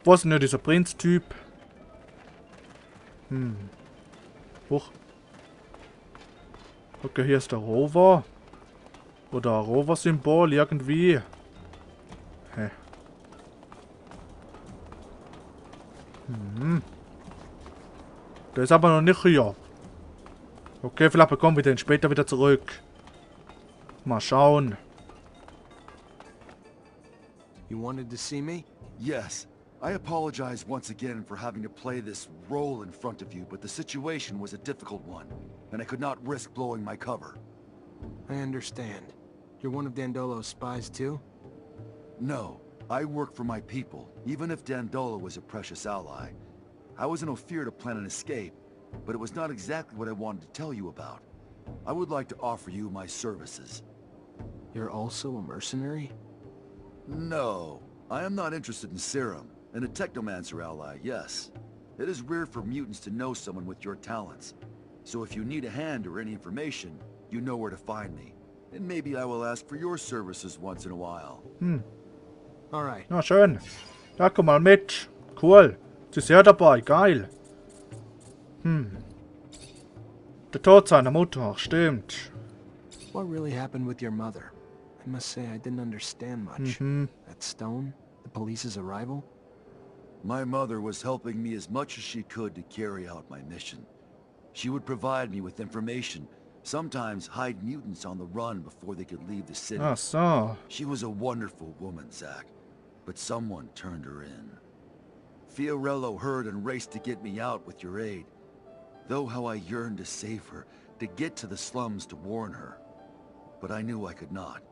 Wo ist denn dieser Prinz-Typ? Huch. Okay, hier ist der Rover. Oder Rover-Symbol irgendwie. Hä? Der ist aber noch nicht hier. Okay, vielleicht bekommen wir den später wieder zurück. Mal schauen. You wanted to see me? Yes. I apologize once again for having to play this role in front of you, but the situation was a difficult one, and I could not risk blowing my cover. I understand. You're one of Dandolo's spies too? No. I work for my people, even if Dandolo was a precious ally. I was in Ophir to plan an escape, but it was not exactly what I wanted to tell you about. I would like to offer you my services. You're also a mercenary? No. I am not interested in serum. And a Technomancer ally, yes. It is rare for mutants to know someone with your talents. So if you need a hand or any information, you know where to find me. And maybe I will ask for your services once in a while. Alright. Na schön. Ja, komm mal mit. Cool. Sie ist ja dabei. Geil. Der Tod seiner Mutter. Stimmt. What really happened with your mother? I must say I didn't understand much. That stone? The police's arrival? My mother was helping me as much as she could to carry out my mission. She would provide me with information, sometimes hide mutants on the run before they could leave the city. Ach so. She was a wonderful woman, Zach, but someone turned her in. Fiorello heard and raced to get me out with your aid. Though how I yearned to save her, to get to the slums to warn her. But I knew I could not.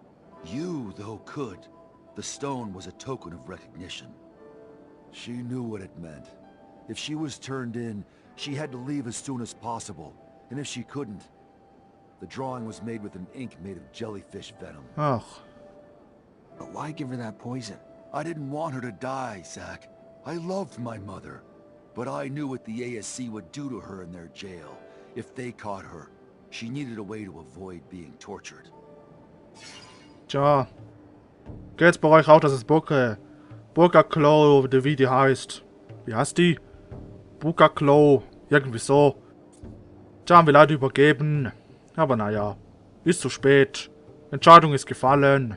You, though, could. The stone was a token of recognition. She knew what it meant. If she was turned in, she had to leave as soon as possible. And if she couldn't, the drawing was made with an ink made of jellyfish venom. Ach. But why give her that poison? I didn't want her to die, Zach. I loved my mother. But I knew what the ASC would do to her in their jail. If they caught her, she needed a way to avoid being tortured. Tja. Geht's bei euch auch, dass es Burgerklo, oder wie die heißt. Wie heißt die? Burgerklo. Irgendwie so. Tja, haben wir leider übergeben. Aber naja. Ist zu spät. Entscheidung ist gefallen.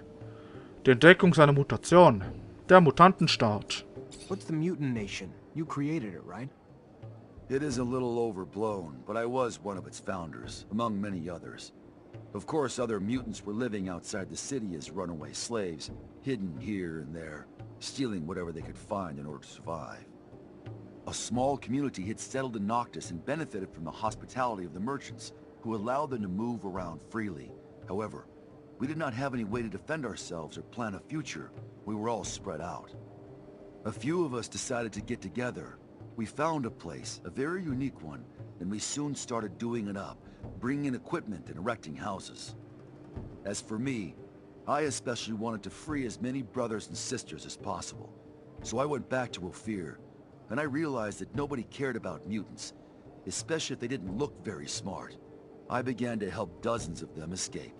Die Entdeckung seiner Mutation. Der Mutantenstaat. What's the mutant nation? You created it, right? It is a little overblown, but I was one of its founders, among many others. Of course, other mutants were living outside the city as runaway slaves, hidden here and there, stealing whatever they could find in order to survive. A small community had settled in Noctis and benefited from the hospitality of the merchants, who allowed them to move around freely. However, we did not have any way to defend ourselves or plan a future. We were all spread out. A few of us decided to get together. We found a place, a very unique one, and we soon started doing it up, bringing in equipment and erecting houses. As for me, I especially wanted to free as many brothers and sisters as possible. So I went back to Ophir, and I realized that nobody cared about mutants, especially if they didn't look very smart. I began to help dozens of them escape.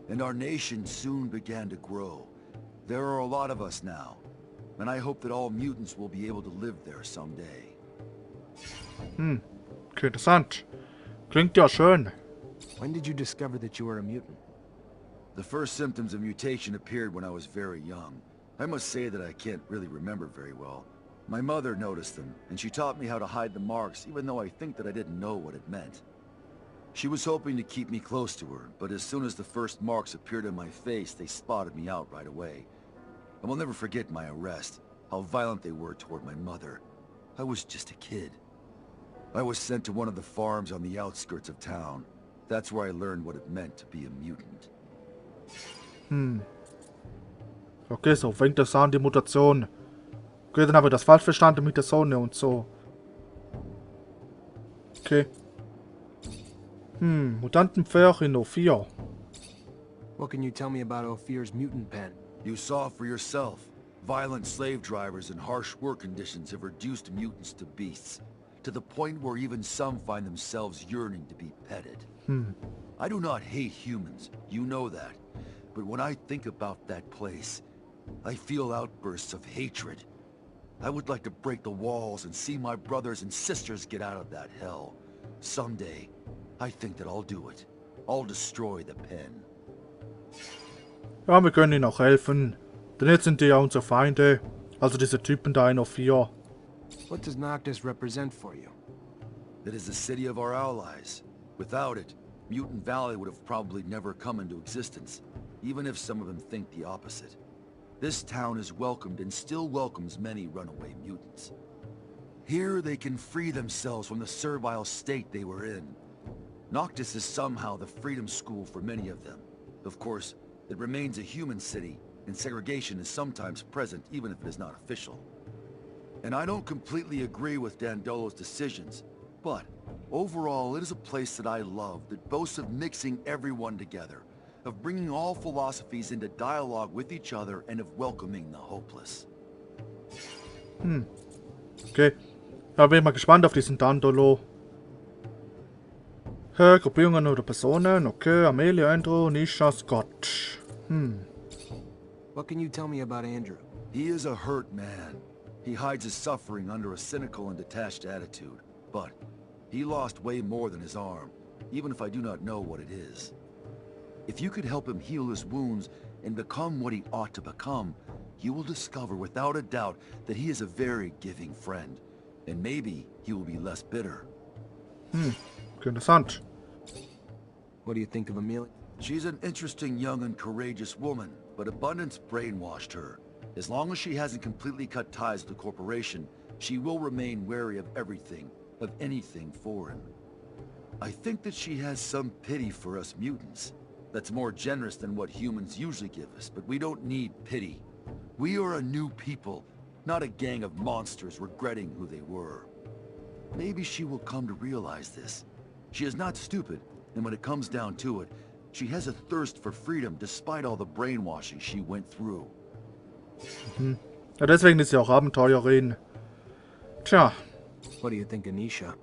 And our nation soon began to grow. There are a lot of us now, and I hope that all mutants will be able to live there someday. Okay, interessant. Klingt ja schön. When did you discover that you were a mutant? The first symptoms of mutation appeared when I was very young. I must say that I can't really remember very well. My mother noticed them, and she taught me how to hide the marks, even though I think that I didn't know what it meant. She was hoping to keep me close to her, but as soon as the first marks appeared on my face, they spotted me out right away. I will never forget my arrest, how violent they were toward my mother. I was just a kid. I was sent to one of the farms on the outskirts of town. That's where I learned what it meant to be a mutant. Okay, so fängt das an, die Mutation. Okay, dann habe ich das falsch verstanden mit der Sonne und so. Okay. Mutantenpferd in Ophir. What can you tell me about Ophir's mutant pen? You saw for yourself. Violent slave drivers and harsh work conditions have reduced mutants to beasts, to the point where even some find themselves yearning to be petted. I do not hate humans, you know that. But when I think about that place, I feel outbursts of hatred. I would like to break the walls and see my brothers and sisters get out of that hell. Someday, I think that I'll do it. I'll destroy the pen. Ja, wir können ihnen auch helfen. Denn jetzt sind die ja unsere Feinde. Also diese Typen da in O4. What does Noctis represent for you? It is the city of our allies. Without it, Mutant Valley would have probably never come into existence, even if some of them think the opposite. This town is welcomed and still welcomes many runaway mutants. Here they can free themselves from the servile state they were in. Noctis is somehow the freedom school for many of them. Of course, it remains a human city, and segregation is sometimes present even if it is not official. And I don't completely agree with Dandolo's decisions, but overall it is a place that I love that boasts of mixing everyone together, of bringing all philosophies into dialogue with each other, and of welcoming the hopeless. Okay. Da bin ich mal gespannt auf diesen Dandolo. Gruppierungen oder Personen. Okay, Amelia, Andrew, Nisha, Scott. What can you tell me about Andrew? He is a hurt man. He hides his suffering under a cynical and detached attitude. But he lost way more than his arm, even if I do not know what it is. If you could help him heal his wounds and become what he ought to become, you will discover without a doubt that he is a very giving friend. And maybe he will be less bitter. Interessant. What do you think of Amelia? She's an interesting young and courageous woman, but abundance brainwashed her. As long as she hasn't completely cut ties with the corporation, she will remain wary of everything, of anything foreign. I think that she has some pity for us mutants. That's more generous than what humans usually give us, but we don't need pity. We are a new people, not a gang of monsters regretting who they were. Maybe she will come to realize this. She is not stupid, and when it comes down to it, she has a thirst for freedom despite all the brainwashing she went through. Ja, deswegen ist sie auch Abenteuerin. Tja. What do you think of Nisha?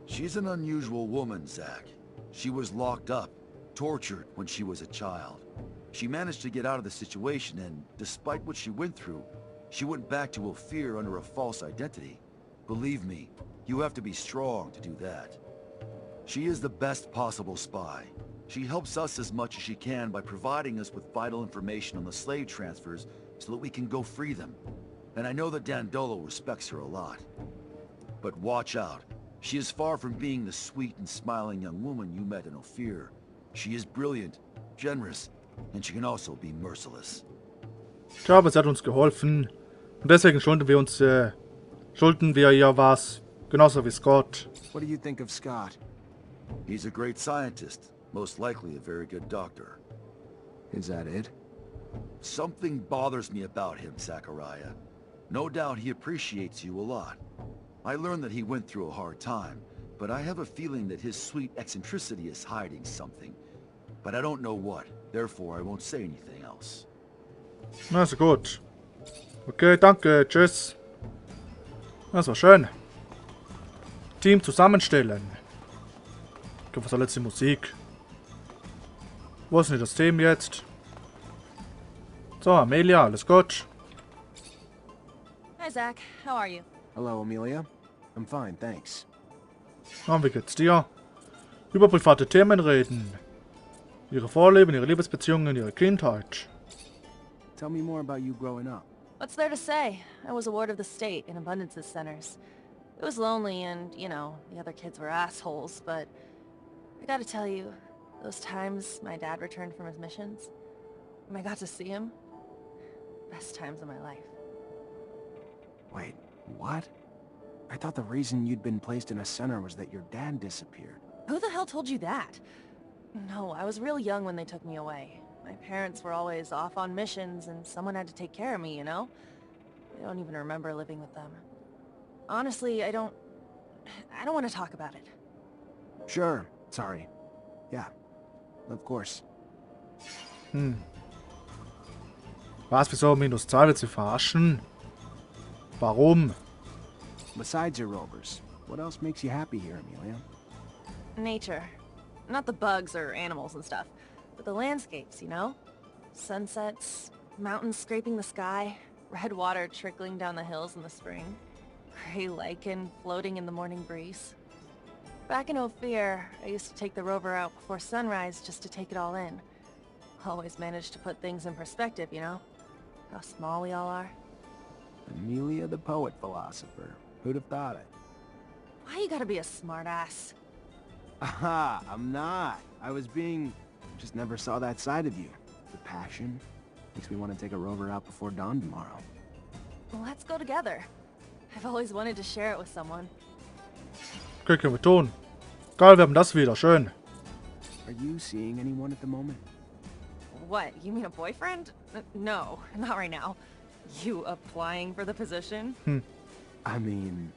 She's an unusual woman, Zach. She was locked up, tortured when she was a child. She managed to get out of the situation, and despite what she went through, she went back to Ophir under a false identity. Believe me, you have to be strong to do that. She is the best possible spy. She helps us as much as she can by providing us with vital information on the slave transfers so that we can go free them. And I know that Dandolo respects her a lot. But watch out. She is far from being the sweet and smiling young woman you met in Ophir. She is brilliant, generous, and she can also be merciless. Tja, aber sie hat uns geholfen. Und deswegen schulden wir ihr was. Genauso wie Scott. What do you think of Scott? He's a great scientist, most likely a very good doctor. Is that it? Something bothers me about him, Zachariah. No doubt he appreciates you a lot. I learned that he went through a hard time, but I have a feeling that his sweet eccentricity is hiding something. But I don't know what, therefore I won't say anything else. Na, so gut. Okay, danke, tschüss. Das war schön. Team zusammenstellen. Okay, was soll jetzt die Musik? Wo ist denn das Thema jetzt? So, Amelia, alles gut? Hi, Zach. How are you? Hello, Amelia. I'm fine, thanks. Na, wie geht's dir? Über private Themen reden. Ihre Vorleben, ihre Liebesbeziehungen, ihre Kindheit. Tell me more about you growing up. What's there to say? I was a ward of the state in abundances centers. It was lonely and, you know, the other kids were assholes, but I gotta tell you, those times my dad returned from his missions, and I got to see him, best times of my life. Wait, what? I thought the reason you'd been placed in a center was that your dad disappeared. Who the hell told you that? No, I was real young when they took me away. My parents were always off on missions, and someone had to take care of me, you know? I don't even remember living with them. Honestly, I don't want to talk about it. Sure, sorry. Yeah, of course. Was, wieso -2 will sie verarschen? Warum? Besides your rovers, what else makes you happy here, Amelia? Nature. Not the bugs or animals and stuff, but the landscapes, you know? Sunsets, mountains scraping the sky, red water trickling down the hills in the spring, gray lichen floating in the morning breeze. Back in Ophir, I used to take the rover out before sunrise just to take it all in. Always managed to put things in perspective, you know? How small we all are. Amelia the poet philosopher. Who'd have thought it? Why you gotta be a smartass? Aha, I'm not. I was being... Just never saw that side of you. The passion. Makes me want to take a rover out before dawn tomorrow. Well, let's go together. I've always wanted to share it with someone. Okay, können wir tun. Geil, wir haben das wieder. Schön. Are you seeing anyone at the moment? What, you mean a boyfriend? No, not right now. You applying for the position? I mean...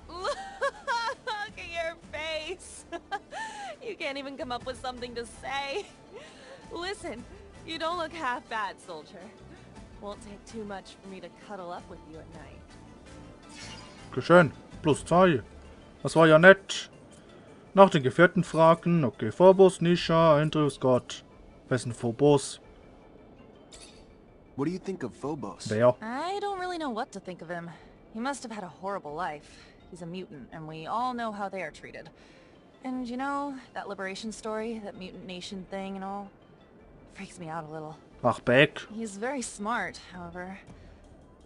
Look at your face! You can't even come up with something to say. Listen, you don't look half bad, soldier. Won't take too much for me to cuddle up with you at night. Okay, schön. Plus 2. Das war ja nett. Nach den Gefährten fragen. Okay, Phobos, Nisha, Andrews, Gott. Wessen Phobos? What do you think of Phobos? Wer? I don't really know what to think of him. He must have had a horrible life. He's a mutant, and we all know how they are treated. And you know, that liberation story, that mutant nation thing and all, freaks me out a little. Ach, Beck. He's very smart, however.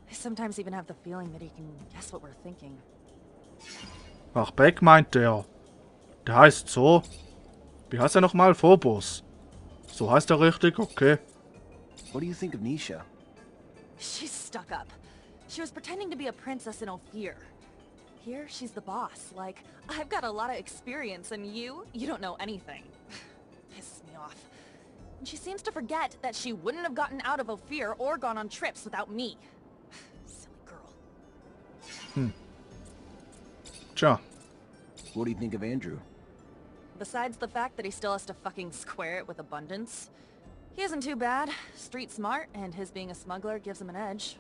I sometimes even have the feeling that he can guess what we're thinking. Ach, Beck meint der. Der heißt so. Wie heißt er nochmal? Phobos. So heißt er richtig? Okay. What do you think of Nisha? She's stuck up. She was pretending to be a princess in Ophir. Here, she's the boss. Like, I've got a lot of experience, and you don't know anything. Pisses me off. And she seems to forget that she wouldn't have gotten out of Ophir or gone on trips without me. Silly girl. Tja. What do you think of Andrew? Besides the fact that he still has to fucking square it with abundance, he isn't too bad. Street smart, and his being a smuggler gives him an edge.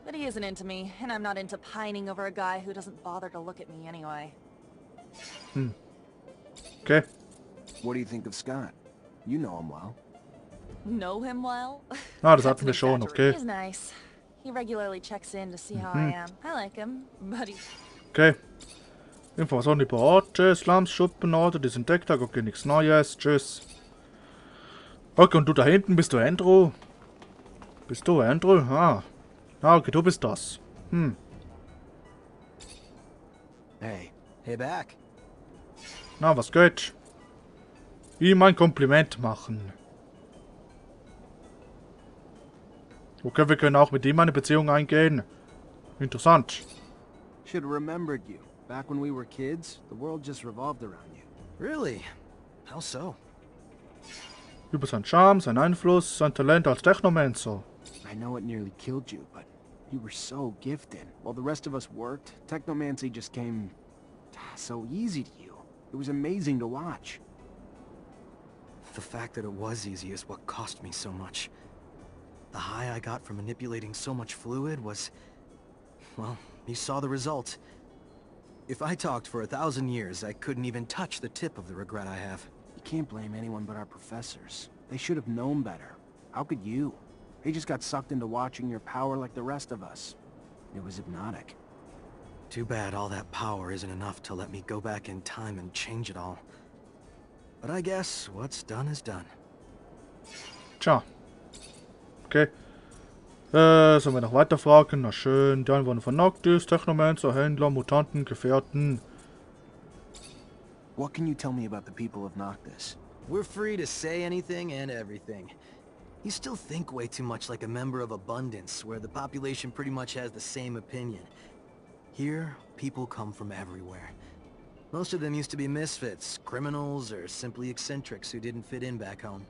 But he isn't into me, and I'm not into pining over a guy who doesn't bother to look at me anyway. Okay. What do you think of Scott? You know him well. Know him well? Ah, das That's hatten an wir schon, okay. He's nice. He regularly checks in to see how I am. I like him, but he's... Okay. Informationen über Orte, Slums, Schuppenorte, die sind entdeckt. Okay, nichts Neues. Tschüss. Okay, und du da hinten, bist du Andrew? Bist du Andrew? Ah. Ah, okay, du bist das. Hey back. Na, was geht? Ihm ein Kompliment machen. Okay, wir können auch mit ihm eine Beziehung eingehen. Interessant. Should have remembered you. Back when we were kids, the world just revolved around you. Really? How so? Über seinen Charme, seinen Einfluss, sein Talent als Technomancer. I know it nearly killed you, but you were so gifted. While the rest of us worked, technomancy just came so easy to you. It was amazing to watch. The fact that it was easy is what cost me so much. The high I got from manipulating so much fluid was... well, you saw the result. If I talked for 1,000 years, I couldn't even touch the tip of the regret I have. You can't blame anyone but our professors. They should have known better. How could you? They just got sucked into watching your power like the rest of us. It was hypnotic. Too bad all that power isn't enough to let me go back in time and change it all. But I guess what's done is done. Tja. Okay. Sollen wir noch weiter fragen? Na schön. Die Einwohner von Noctis, Technomancer, Händler, Mutanten, Gefährten. What can you tell me about the people of Noctis? We're free to say anything and everything. You still think way too much like a member of Abundance, where the population pretty much has the same opinion. Here, people come from everywhere. Most of them used to be misfits, criminals, or simply eccentrics who didn't fit in back home.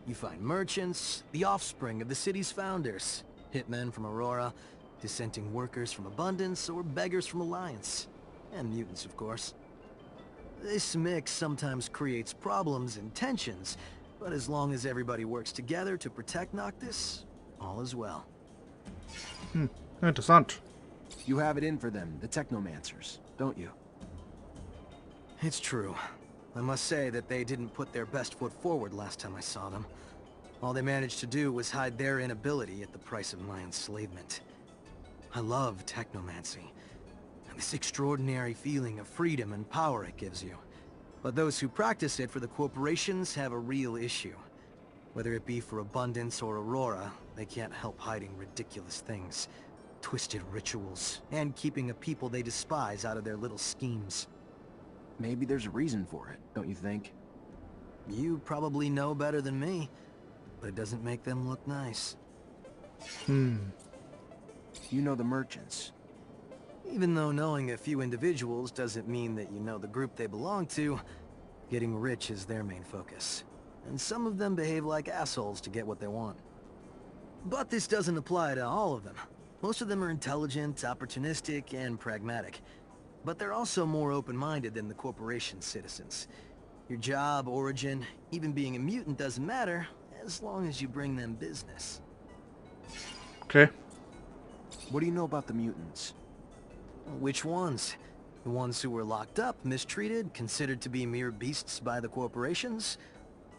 You find merchants, the offspring of the city's founders, hitmen from Aurora, dissenting workers from Abundance, or beggars from Alliance. And mutants, of course. This mix sometimes creates problems and tensions, but as long as everybody works together to protect Noctis, all is well. Interessant. You have it in for them, the Technomancers, don't you? It's true. I must say that they didn't put their best foot forward last time I saw them. All they managed to do was hide their inability at the price of my enslavement. I love technomancy, and this extraordinary feeling of freedom and power it gives you. But those who practice it for the corporations have a real issue. Whether it be for abundance or Aurora, they can't help hiding ridiculous things. Twisted rituals, and keeping a people they despise out of their little schemes. Maybe there's a reason for it, don't you think? You probably know better than me, but it doesn't make them look nice. You know the merchants. Even though knowing a few individuals doesn't mean that you know the group they belong to, getting rich is their main focus. And some of them behave like assholes to get what they want. But this doesn't apply to all of them. Most of them are intelligent, opportunistic, and pragmatic. But they're also more open-minded than the corporation's citizens. Your job, origin, even being a mutant doesn't matter, as long as you bring them business. Okay. What do you know about the mutants? Which ones? The ones who were locked up, mistreated, considered to be mere beasts by the corporations?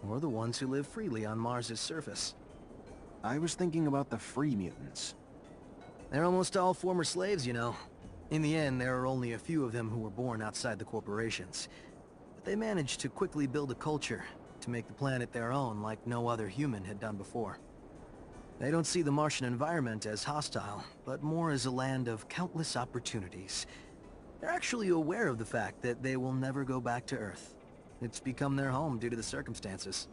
Or the ones who live freely on Mars's surface? I was thinking about the free mutants. They're almost all former slaves, you know. In the end, there are only a few of them who were born outside the corporations. But they managed to quickly build a culture, to make the planet their own like no other human had done before. They don't see the Martian environment as hostile, but more as a land of countless opportunities. They're actually aware of the fact that they will never go back to Earth. It's become their home due to the circumstances.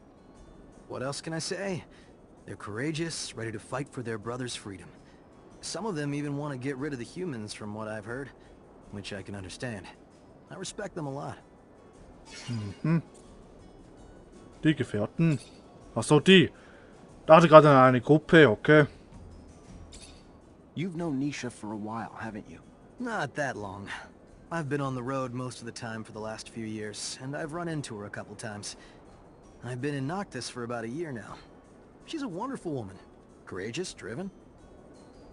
What else can I say? They're courageous, ready to fight for their brother's freedom. Some of them even want to get rid of the humans from what I've heard, which I can understand. I respect them a lot. Die Gefährten. Ach so, die. Dachte gerade an eine Gruppe, okay. You've known Nisha for a while, haven't you? Not that long. I've been on the road most of the time for the last few years, and I've run into her a couple times. I've been in Noctis for about a year now. She's a wonderful woman. Courageous, driven.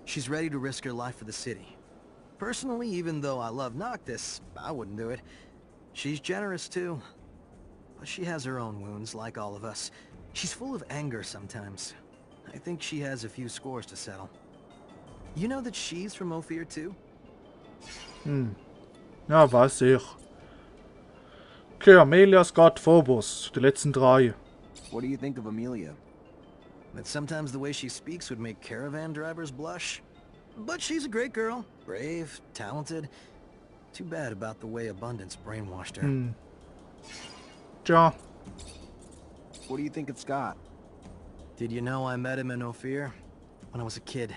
She's ready to risk her life for the city. Personally, even though I love Noctis, I wouldn't do it. She's generous too. But she has her own wounds, like all of us. She's full of anger sometimes. I think she has a few scores to settle. You know that she's from Ophir too? Ja, weiß ich. Okay, Amelia, Scott, Phobos. Die letzten drei. What do you think of Amelia? That sometimes the way she speaks would make caravan drivers blush. But she's a great girl. Brave, talented. Too bad about the way abundance brainwashed her. Tja. What do you think of Scott? Did you know I met him in Ophir? When I was a kid.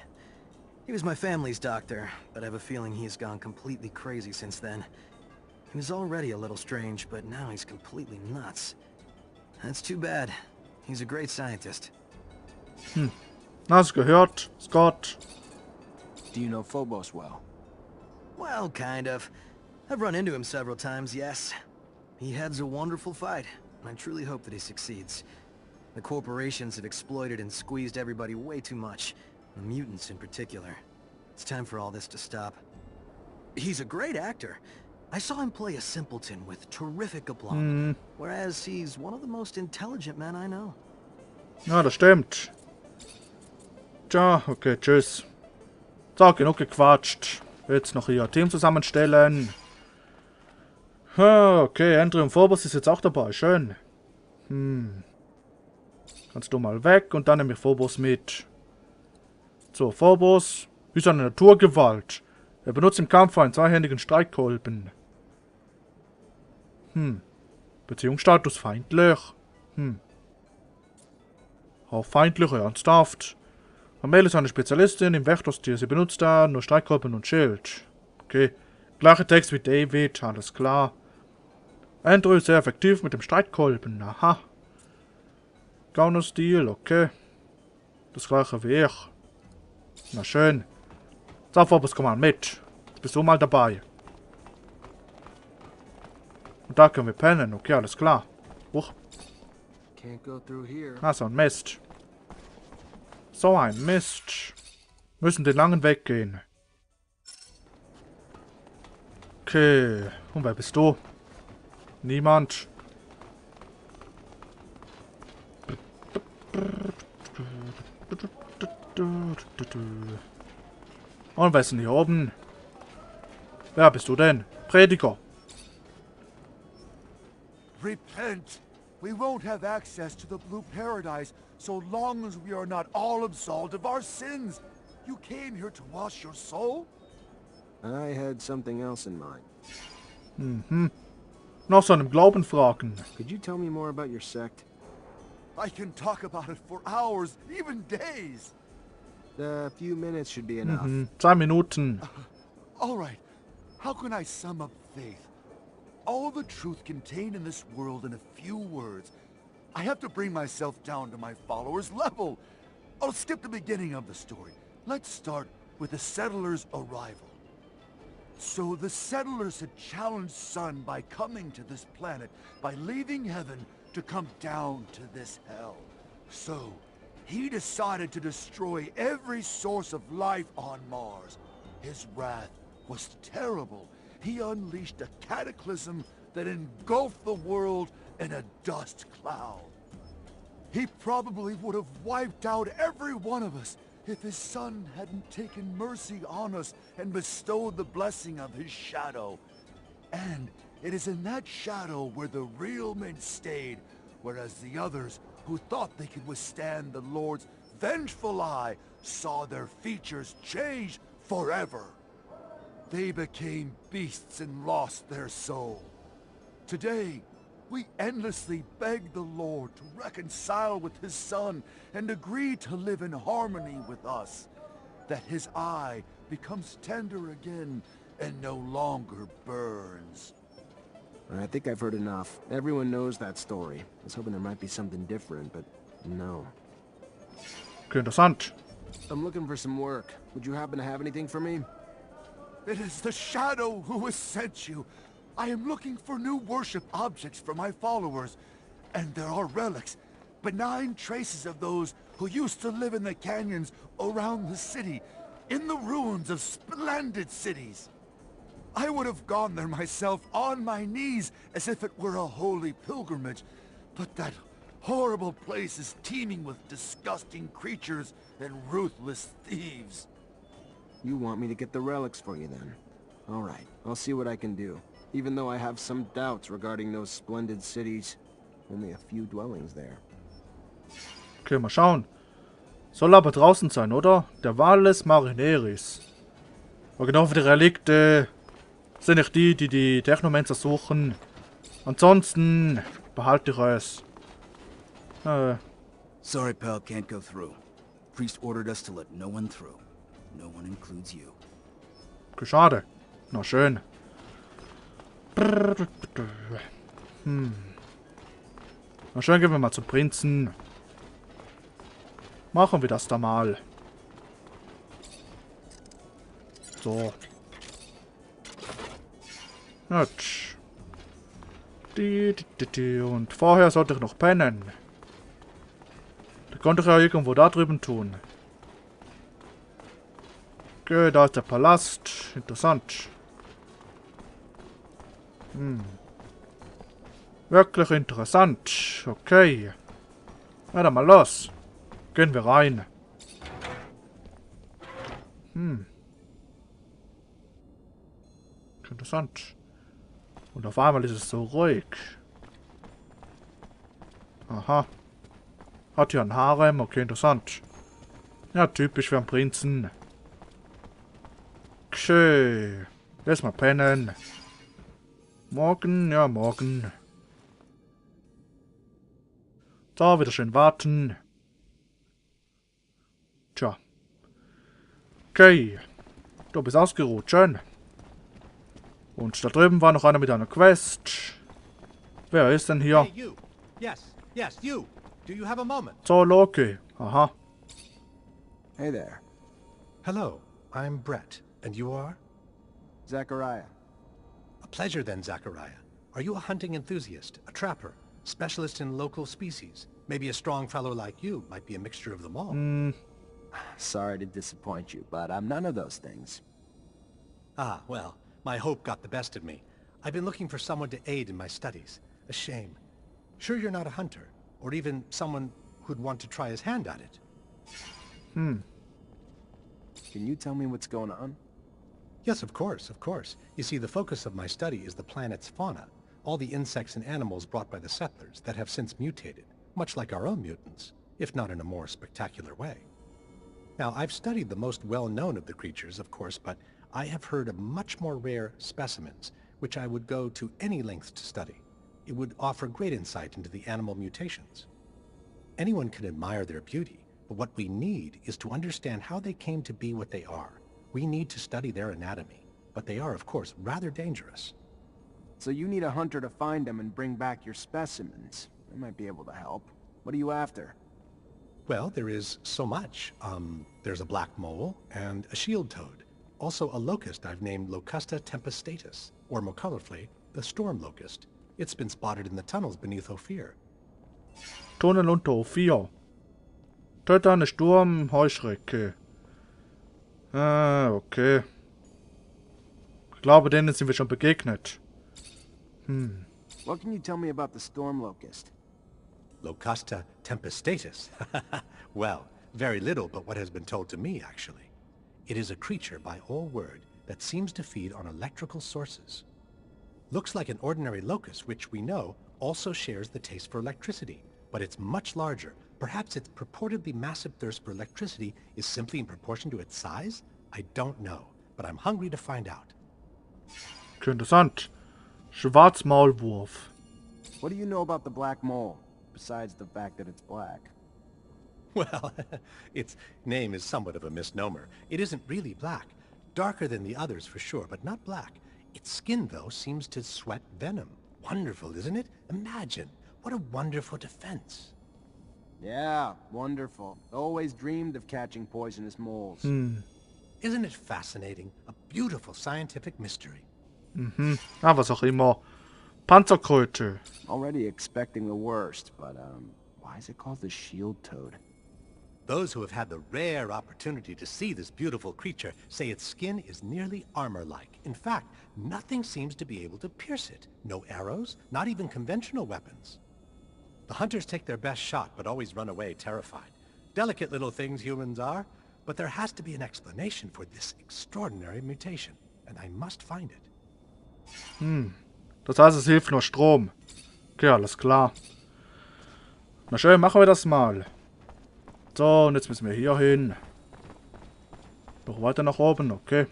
He was my family's doctor, but I have a feeling he's gone completely crazy since then. He was already a little strange, but now he's completely nuts. That's too bad. He's a great scientist. Hast gehört, Scott? Do you know Phobos well? Well, kind of. I've run into him several times, yes. He heads a wonderful fight, and I truly hope that he succeeds. The corporations have exploited and squeezed everybody way too much. The mutants in particular. It's time for all this to stop. He's a great actor. I saw him play a simpleton with terrific aplomb, whereas he's one of the most intelligent men I know. Ja, das stimmt. Tja, okay, tschüss. So, genug gequatscht. Jetzt noch hier Team zusammenstellen. Okay, Andrew und Phobos ist jetzt auch dabei. Schön. Kannst du mal weg und dann nehme ich Phobos mit. So, Phobos ist eine Naturgewalt. Er benutzt im Kampf einen zweihändigen Streitkolben. Beziehungsstatus feindlich. Auch feindlich, ernsthaft. Amel ist eine Spezialistin im Wächterstil. Sie benutzt da nur Streitkolben und Schild. Okay. Gleicher Text wie David, alles klar. Andrew ist sehr effektiv mit dem Streitkolben. Aha. Gaunerstil, okay. Das gleiche wie ich. Na schön. So, Phobos, komm mal mit. Jetzt bist du mal dabei. Und da können wir pennen. Okay, alles klar. Huch. Can't go through here. Ah, so ein Mist. So ein Mist. Müssen den langen Weg gehen. Okay. Und wer bist du? Niemand. Und wer ist denn hier oben? Wer bist du denn? Prediger. Repent! We won't have access to the Blue Paradise so long as we are not all absolved of our sins. You came here to wash your soul? I had something else in mind. Nach seinem Glauben fragen. Could you tell me more about your sect? I can talk about it for hours, even days. A few minutes should be enough. 2 Minuten. All right, how can I sum up faith? All the truth contained in this world in a few words. I have to bring myself down to my followers' level. I'll skip the beginning of the story. Let's start with the settlers' arrival. So the settlers had challenged Sun by coming to this planet, by leaving heaven to come down to this hell. So he decided to destroy every source of life on Mars. His wrath was terrible. He unleashed a cataclysm that engulfed the world in a dust cloud. He probably would have wiped out every one of us if his son hadn't taken mercy on us and bestowed the blessing of his shadow. And it is in that shadow where the real men stayed, whereas the others, who thought they could withstand the Lord's vengeful eye, saw their features change forever. They became beasts and lost their soul. Today, we endlessly beg the Lord to reconcile with his Son and agree to live in harmony with us, that his eye becomes tender again and no longer burns. I think I've heard enough. Everyone knows that story. I was hoping there might be something different, but no. Okay, interessant. I'm looking for some work. Would you happen to have anything for me? It is the Shadow who has sent you. I am looking for new worship objects for my followers, and there are relics, benign traces of those who used to live in the canyons around the city, in the ruins of splendid cities. I would have gone there myself on my knees as if it were a holy pilgrimage, but that horrible place is teeming with disgusting creatures and ruthless thieves. You want me to get the relics for you then? All right, I'll see what I can do. Even though I have some doubts regarding those splendid cities. Only a few dwellings there. Okay, mal schauen. Soll aber draußen sein, oder? Der Valles Marineris. Aber genau für die Relikte sind nicht die Technomancer suchen. Ansonsten behalte ich es. Sorry, pal, can't go through. Priest ordered us to let no one through. No one includes you. Okay, schade. Na schön. Na schön, gehen wir mal zum Prinzen. Machen wir das da mal. So. Gut. Und vorher sollte ich noch pennen. Da konnte ich ja irgendwo da drüben tun. Okay, da ist der Palast. Interessant. Wirklich interessant. Okay. Na dann mal los. Gehen wir rein. Interessant. Und auf einmal ist es so ruhig. Aha. Hat hier ein Harem. Okay, interessant. Ja, typisch für einen Prinzen. Okay. Erstmal pennen. Morgen, ja, morgen. Da wieder schön warten. Tja. Okay. Du bist ausgeruht, schön. Und da drüben war noch einer mit einer Quest. Wer ist denn hier? Hey, you. Yes, you. Do you have a moment? So, Loki. Aha. Hey there. Hello, I'm Brett. And you are? Zachariah. A pleasure then, Zachariah. Are you a hunting enthusiast, a trapper, specialist in local species? Maybe a strong fellow like you might be a mixture of them all. Sorry to disappoint you, but I'm none of those things. Ah, well, my hope got the best of me. I've been looking for someone to aid in my studies. A shame. Sure you're not a hunter, or even someone who'd want to try his hand at it? Can you tell me what's going on? Yes, of course, of course. You see, the focus of my study is the planet's fauna, all the insects and animals brought by the settlers that have since mutated, much like our own mutants, if not in a more spectacular way. Now, I've studied the most well-known of the creatures, of course, but I have heard of much more rare specimens, which I would go to any lengths to study. It would offer great insight into the animal mutations. Anyone can admire their beauty, but what we need is to understand how they came to be what they are. We need to study their anatomy, but they are, of course, rather dangerous. So you need a hunter to find them and bring back your specimens. I might be able to help. What are you after? Well, there is so much. There's a black mole and a shield toad. Also a locust I've named Locusta tempestatus, or more colorfully, the storm locust. It's been spotted in the tunnels beneath Ophir. Tunnel unter Ophir. Töte eine Sturmheuschrecke. Okay. Ich glaube, denen sind wir schon begegnet. What can you tell me about the storm locust? Locusta tempestatus? Well, very little but what has been told to me, actually. It is a creature, by all word, that seems to feed on electrical sources. Looks like an ordinary locust, which we know also shares the taste for electricity, but it's much larger. Perhaps its purportedly massive thirst for electricity is simply in proportion to its size? I don't know, but I'm hungry to find out. Interessant. Schwarzmaulwurf. What do you know about the black mole, besides the fact that it's black? Well, its name is somewhat of a misnomer. It isn't really black. Darker than the others for sure, but not black. Its skin, though, seems to sweat venom. Wonderful, isn't it? Imagine. What a wonderful defense. Yeah, wonderful. Always dreamed of catching poisonous moles. Isn't it fascinating? A beautiful scientific mystery. Ah, was auch immer. Panzerkröte. Already expecting the worst, but why is it called the shield toad? Those who have had the rare opportunity to see this beautiful creature say its skin is nearly armor-like. In fact, nothing seems to be able to pierce it. No arrows, not even conventional weapons. The hunters take their best shot, but always run away terrified. Delicate little things humans are, but there has to be an explanation for this extraordinary mutation, and I must find it. Das heißt, es hilft nur Strom. Okay, alles klar. Na schön, machen wir das mal. So, und jetzt müssen wir hier hin. Noch weiter nach oben, okay.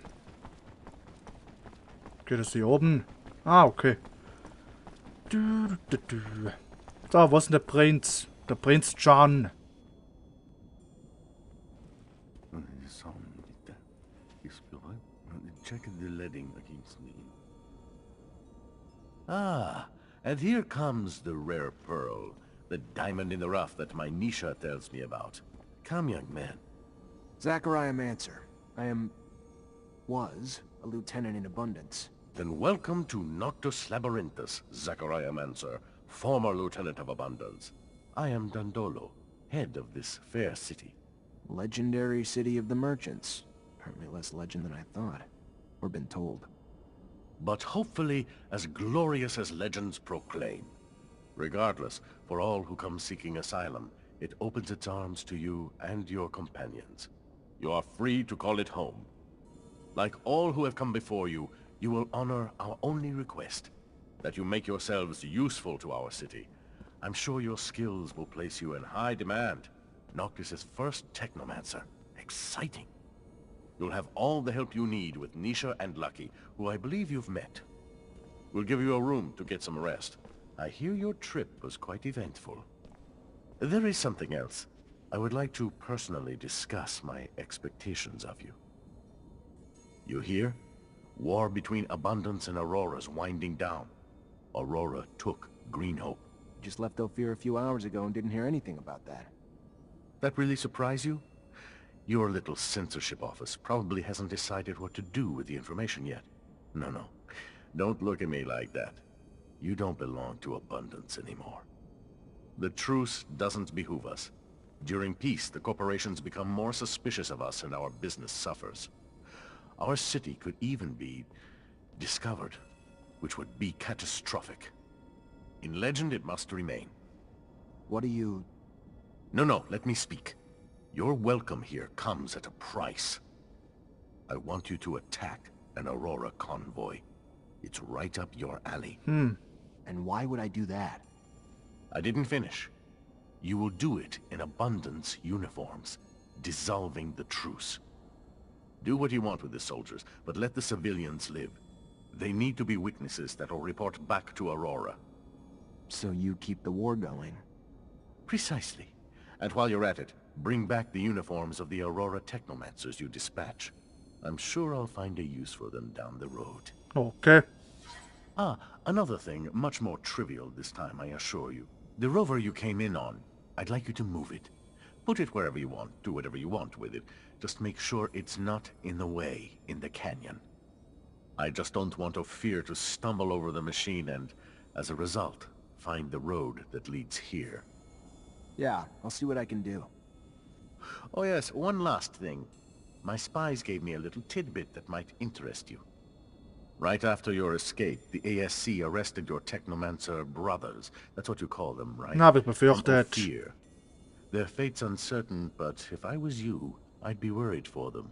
Geht es hier oben? Ah, okay. So, wo ist denn der Prinz? Der Prinz John. Check the leading against me. Ah, and here comes the rare pearl, the diamond in the rough that my Nisha tells me about. Come, young man. Zachariah Mancer. was a lieutenant in Abundance. Then welcome to Noctus Labyrinthus, Zachariah Mancer, former lieutenant of Abundance. I am Dandolo, head of this fair city. Legendary city of the merchants. Apparently less legend than I thought. Or been told. But hopefully as glorious as legends proclaim. Regardless, for all who come seeking asylum, it opens its arms to you and your companions. You are free to call it home. Like all who have come before you, you will honor our only request, that you make yourselves useful to our city. I'm sure your skills will place you in high demand. Noctis' first Technomancer. Exciting. You'll have all the help you need with Nisha and Lucky, who I believe you've met. We'll give you a room to get some rest. I hear your trip was quite eventful. There is something else. I would like to personally discuss my expectations of you. You hear? War between Abundance and Aurora's winding down. Aurora took Green Hope. Just left Ophir a few hours ago and didn't hear anything about that. That really surprise you? Your little censorship office probably hasn't decided what to do with the information yet. No. Don't look at me like that. You don't belong to Abundance anymore. The truce doesn't behoove us. During peace, the corporations become more suspicious of us and our business suffers. Our city could even be discovered, which would be catastrophic. In legend, it must remain. What do you... No, let me speak. Your welcome here comes at a price. I want you to attack an Aurora convoy. It's right up your alley. And why would I do that? I didn't finish. You will do it in Abundance uniforms, dissolving the truce. Do what you want with the soldiers, but let the civilians live. They need to be witnesses that will report back to Aurora. So you keep the war going? Precisely. And while you're at it, bring back the uniforms of the Aurora Technomancers you dispatch. I'm sure I'll find a use for them down the road. Okay. Ah, another thing, much more trivial this time, I assure you. The rover you came in on, I'd like you to move it. Put it wherever you want, do whatever you want with it. Just make sure it's not in the way in the canyon. I just don't want Ophir to stumble over the machine and, as a result, find the road that leads here. Yeah, I'll see what I can do. Oh yes, one last thing. My spies gave me a little tidbit that might interest you. Right after your escape, the ASC arrested your Technomancer brothers. That's what you call them, right? Na, hab ich befürchtet. Ophir. Their fate's uncertain, but if I was you, I'd be worried for them.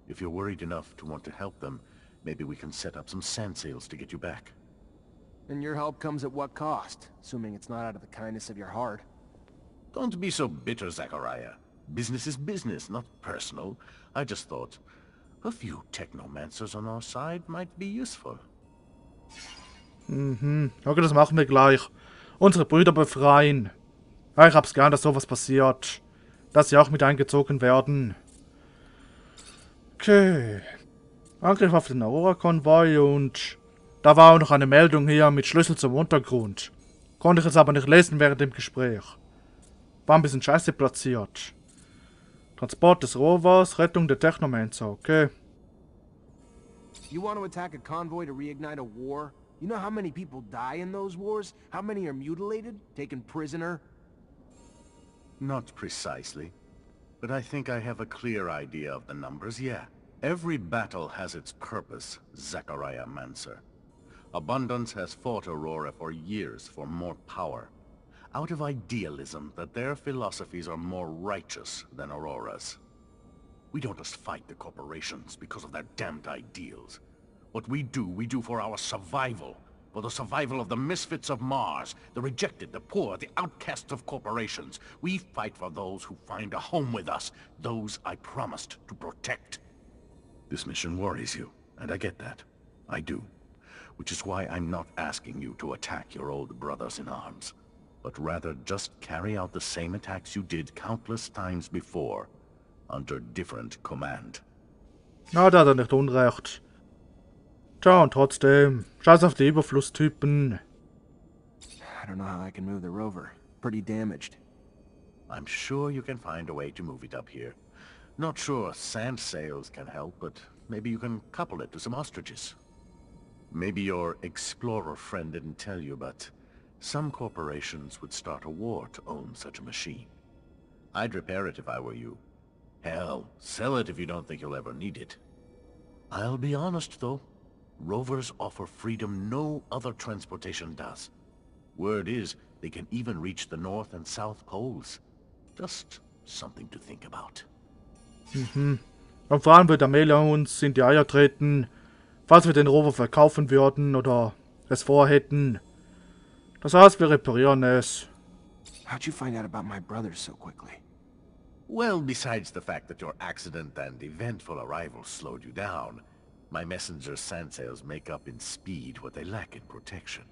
If you're worried enough to want to help them, maybe we can set up some sand sails to get you back. And your help comes at what cost? Assuming it's not out of the kindness of your heart. Don't be so bitter, Zachariah. Business is business, not personal. I just thought a few Technomancers on our side might be useful. Okay, das machen wir gleich. Unsere Brüder befreien. Ja, ich hab's gern, dass sowas passiert. Dass sie auch mit eingezogen werden. Okay. Angriff auf den Aurora-Konvoi und da war auch noch eine Meldung hier mit Schlüssel zum Untergrund. Konnte ich jetzt aber nicht lesen während dem Gespräch. War ein bisschen scheiße platziert. Transport des Rovers, Rettung der Technomancer, okay. You want to attack a convoy to reignite a war? You know how many people die in those wars? How many are mutilated? Taken prisoner? Not precisely. But I think I have a clear idea of the numbers, yeah. Every battle has its purpose, Zachariah Mancer. Abundance has fought Aurora for years for more power. Out of idealism that their philosophies are more righteous than Aurora's. We don't just fight the corporations because of their damned ideals. What we do for our survival. For the survival of the misfits of Mars, the rejected, the poor, the outcasts of corporations. We fight for those who find a home with us, those I promised to protect. This mission worries you, and I get that. I do. Which is why I'm not asking you to attack your old brothers in arms, but rather just carry out the same attacks you did countless times before, under different command. Na, da hat er nicht unrecht. Tja, und trotzdem, scheiß auf die Überflusstypen. I don't know how I can move the rover. Pretty damaged. I'm sure you can find a way to move it up here. Not sure sand sails can help, but maybe you can couple it to some ostriches. Maybe your explorer friend didn't tell you, but some corporations would start a war to own such a machine. I'd repair it if I were you. Hell, sell it if you don't think you'll ever need it. I'll be honest, though. Rovers offer freedom no other transportation does. Word is, they can even reach the North and South Poles. Just something to think about. Und vor allem wird Amelia uns in die Eier treten, falls wir den Rover verkaufen würden oder es vorhätten. Das heißt, wir reparieren es. How'd you find out about my brothers so quickly? Well, besides the fact that your accident and eventful arrival slowed you down, my messenger's sand sails make up in speed what they lack in protection.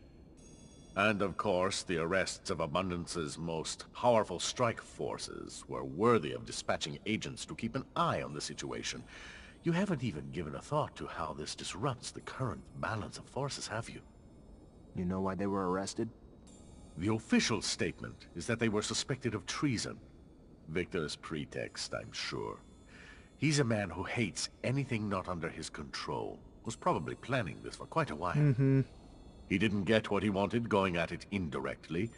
And of course, the arrests of Abundance's most powerful strike forces were worthy of dispatching agents to keep an eye on the situation. You haven't even given a thought to how this disrupts the current balance of forces, have you? You know why they were arrested? The official statement is that they were suspected of treason. Victor's pretext, I'm sure. He's a man who hates anything not under his control. Was probably planning this for quite a while. He didn't get what he wanted going at it indirectly,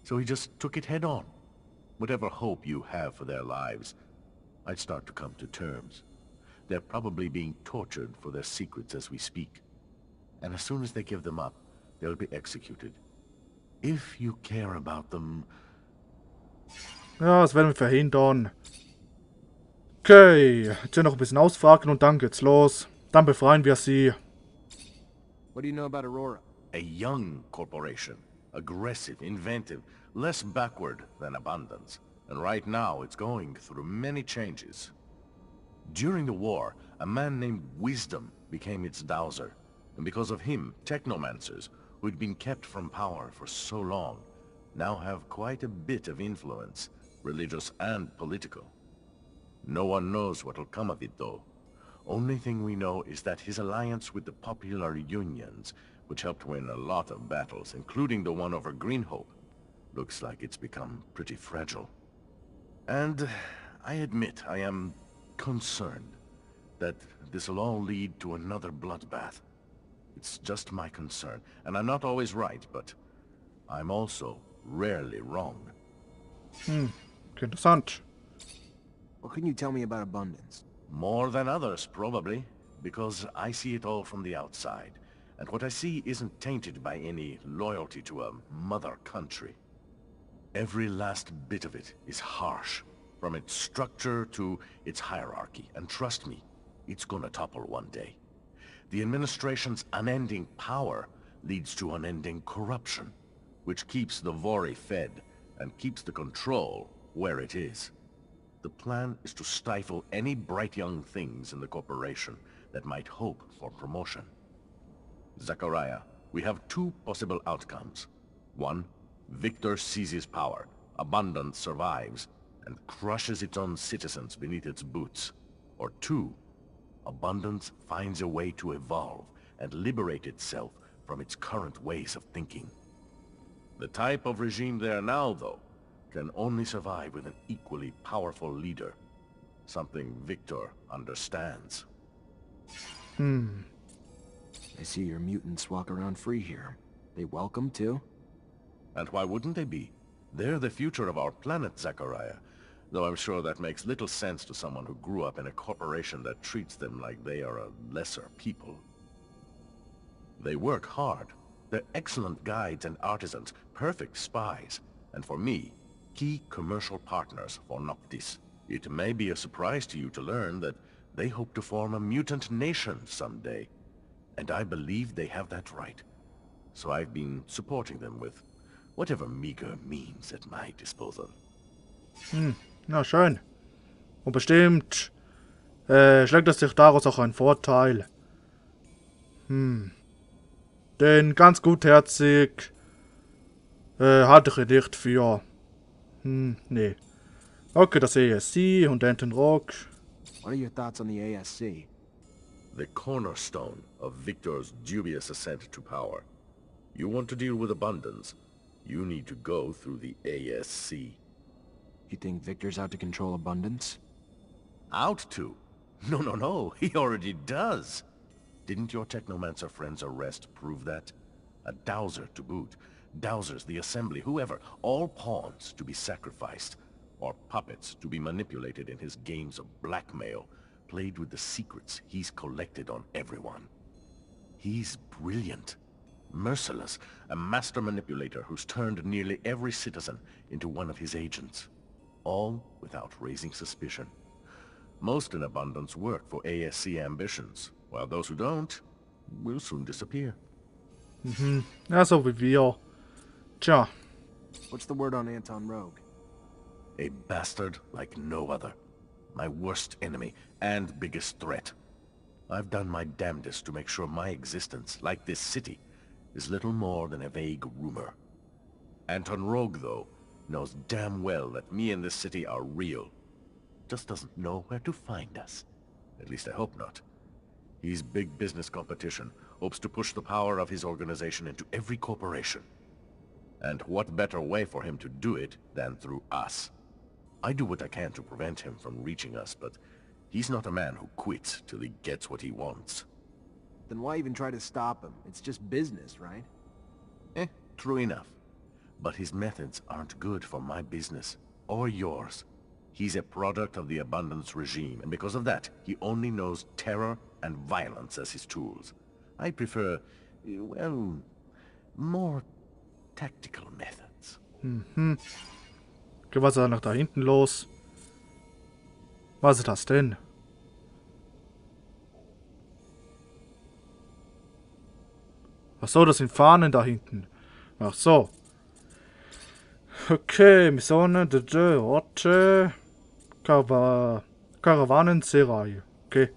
so he just took it head on. Whatever hope you have for their lives, I'd start to come to terms. They're probably being tortured for their secrets as we speak. And as soon as they give them up, they'll be executed. If you care about them... Ja, das werden wir verhindern. Okay, jetzt hier noch ein bisschen ausfragen und dann geht's los. Dann befreien wir sie. What do you know about Aurora? A young corporation. Aggressive, inventive, less backward than Abundance. And right now it's going through many changes. During the war, a man named Wisdom became its dowser. And because of him, Technomancers, who'd been kept from power for so long, now have quite a bit of influence, religious and political. No one knows what'll come of it, though. Only thing we know is that his alliance with the popular unions, which helped win a lot of battles, including the one over Greenhope, looks like it's become pretty fragile. And I admit I am concerned that this'll all lead to another bloodbath. It's just my concern, and I'm not always right, but I'm also rarely wrong. Interessant. What can you tell me about Abundance? More than others, probably, because I see it all from the outside, and what I see isn't tainted by any loyalty to a mother country. Every last bit of it is harsh, from its structure to its hierarchy, and trust me, it's gonna topple one day. The administration's unending power leads to unending corruption, which keeps the Vori fed and keeps the control where it is. The plan is to stifle any bright young things in the corporation that might hope for promotion. Zachariah, we have two possible outcomes. One, Victor seizes power, Abundance survives, and crushes its own citizens beneath its boots. Or two, Abundance finds a way to evolve and liberate itself from its current ways of thinking. The type of regime there now, though, can only survive with an equally powerful leader. Something Victor understands. I see your mutants walk around free here. They welcome, too? And why wouldn't they be? They're the future of our planet, Zachariah. Though I'm sure that makes little sense to someone who grew up in a corporation that treats them like they are a lesser people. They work hard. They're excellent guides and artisans, perfect spies, and for me, key commercial partners for Noctis. It may be a surprise to you to learn that they hope to form a mutant nation someday. And I believe they have that right. So I've been supporting them with whatever meager means at my disposal. Na schön. Und bestimmt schlägt es sich daraus auch ein Vorteil. Denn ganz gutherzig halte ich ihn nicht für. Nee. Okay, das ASC und Denton Rock. What are your thoughts on the ASC? The cornerstone of Victor's dubious ascent to power. You want to deal with Abundance, you need to go through the ASC. You think Victor's out to control Abundance? Out to? No, he already does. Didn't your Technomancer friend's arrest prove that? A dowser to boot. Dowsers, the Assembly, whoever, all pawns to be sacrificed, or puppets to be manipulated in his games of blackmail, played with the secrets he's collected on everyone. He's brilliant, merciless, a master manipulator who's turned nearly every citizen into one of his agents, all without raising suspicion. Most in Abundance work for ASC ambitions, while those who don't will soon disappear. Ja, so wie wir. Tja. What's the word on Anton Rogue? A bastard like no other. My worst enemy and biggest threat. I've done my damnedest to make sure my existence, like this city, is little more than a vague rumor. Anton Rogue, though, knows damn well that me and this city are real. Just doesn't know where to find us. At least I hope not. He's big business competition, hopes to push the power of his organization into every corporation. And what better way for him to do it than through us? I do what I can to prevent him from reaching us, but he's not a man who quits till he gets what he wants. Then why even try to stop him? It's just business, right? True enough. But his methods aren't good for my business, or yours. He's a product of the Abundance regime, and because of that, he only knows terror and violence as his tools. I prefer, well, more tactical methods. Okay, was ist nach da hinten los? Was ist das denn? Ach so, das sind Fahnen da hinten. Ach so. Okay, Missionen, Orte, Karawanenserie. Okay.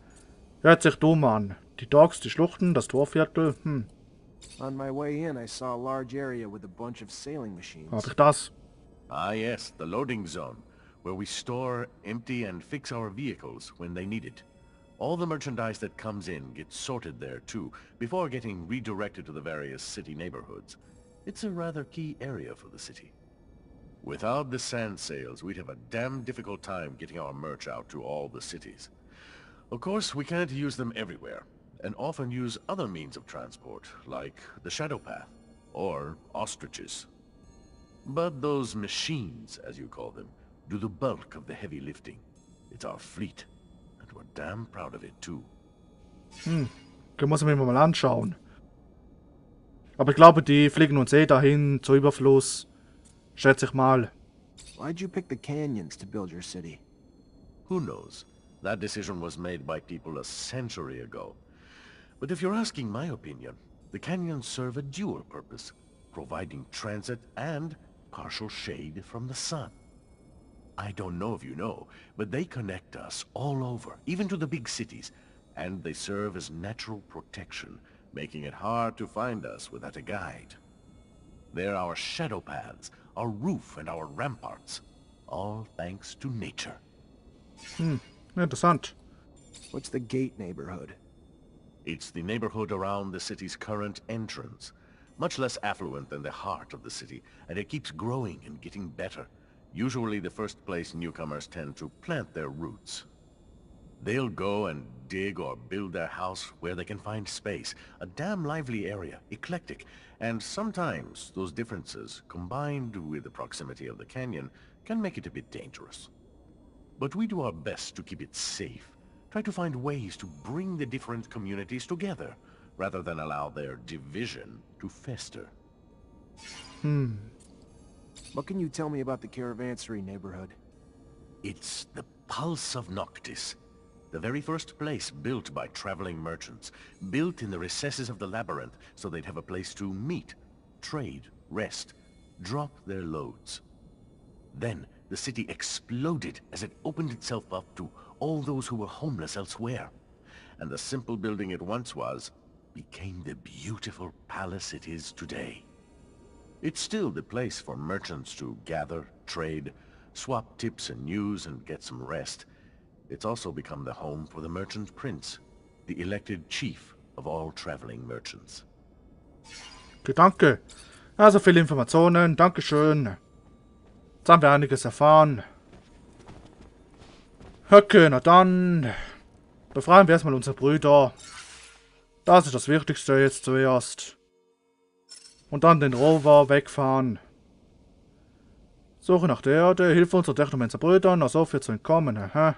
Hört sich dumm an. Die Docks, die Schluchten, das Torviertel. On my way in, I saw a large area with a bunch of sailing machines. Hab ich das? Ah yes, the loading zone, where we store, empty and fix our vehicles when they need it. All the merchandise that comes in gets sorted there too, before getting redirected to the various city neighborhoods. It's a rather key area for the city. Without the sand sails, we'd have a damn difficult time getting our merch out to all the cities. Of course, we can't use them everywhere, and often use other means of transport, like the shadow path, or ostriches. But those machines, as you call them, do the bulk of the heavy lifting. It's our fleet, and we're damn proud of it too. Den muss ich mir mal anschauen. Aber ich glaube, die fliegen uns eh dahin, zu Überfluss. Schätze ich mal. Why'd you pick the canyons to build your city? Who knows? That decision was made by people a century ago. But if you're asking my opinion, the canyons serve a dual purpose, providing transit and partial shade from the sun. I don't know if you know, but they connect us all over, even to the big cities, and they serve as natural protection, making it hard to find us without a guide. They're our shadow paths, our roof and our ramparts, all thanks to nature. Interessant. What's the Gate neighborhood? It's the neighborhood around the city's current entrance. Much less affluent than the heart of the city, and it keeps growing and getting better. Usually the first place newcomers tend to plant their roots. They'll go and dig or build their house where they can find space. A damn lively area, eclectic, and sometimes those differences, combined with the proximity of the canyon, can make it a bit dangerous. But we do our best to keep it safe. Try to find ways to bring the different communities together, rather than allow their division to fester. What can you tell me about the Caravansary neighborhood? It's the pulse of Noctis. The very first place built by traveling merchants. Built in the recesses of the labyrinth so they'd have a place to meet, trade, rest, drop their loads. Then the city exploded as it opened itself up to all those who were homeless elsewhere. And the simple building it once was became the beautiful palace it is today. It's still the place for merchants to gather, trade, swap tips and news and get some rest. It's also become the home for the merchant prince, the elected chief of all traveling merchants. Okay, danke. Also viele Informationen. Dankeschön. Jetzt haben wir einiges erfahren. Okay, na dann. Befreien wir erstmal unsere Brüder. Das ist das Wichtigste jetzt zuerst. Und dann den Rover wegfahren. Suche nach der Erde. Hilfe unserer Technomancer Brüdern, aus Sophia zu entkommen. Aha.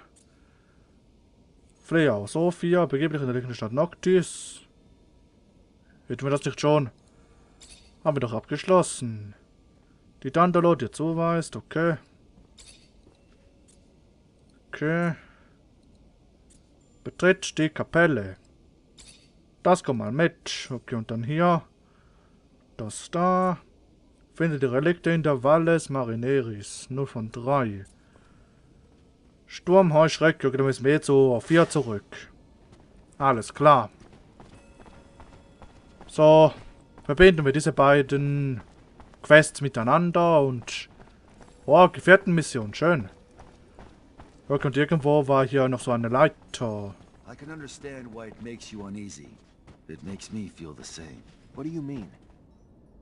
Flehe aus Sophia. Begebe dich in der liegenden Stadt Noctis. Hätten wir das nicht schon? Haben wir doch abgeschlossen. Die Dandalo dir zuweist. Okay. Okay. Betritt die Kapelle. Das kommt mal mit. Okay, und dann hier. Das da. Finde die Relikte in der Valles Marineris. 0 von 3. Sturmheuschrecke. Okay, dann müssen wir jetzt so auf 4 zurück. Alles klar. So. Verbinden wir diese beiden Quests miteinander und... Oh, Gefährtenmission. Schön. Okay, und irgendwo war hier noch so eine Leiter. I can understand why it makes you uneasy. It makes me feel the same. What do you mean?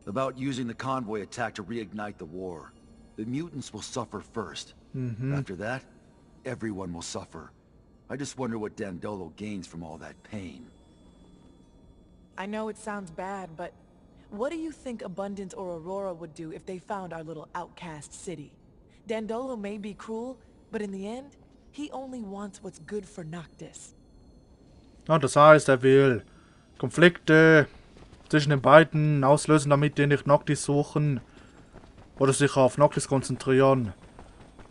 About using the convoy attack to reignite the war. The mutants will suffer first. After that, everyone will suffer. I just wonder what Dandolo gains from all that pain. I know it sounds bad, but what do you think Abundance or Aurora would do if they found our little outcast city? Dandolo may be cruel, but in the end, he only wants what's good for Noctis. Ja, das heißt, er will Konflikte zwischen den beiden auslösen, damit die nicht Noctis suchen oder sich auf Noctis konzentrieren.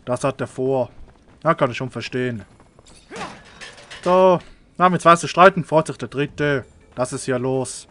Das hat er vor. Ja, kann ich schon verstehen. So, wir haben jetzt was zu streiten, freut sich der Dritte. Das ist ja los.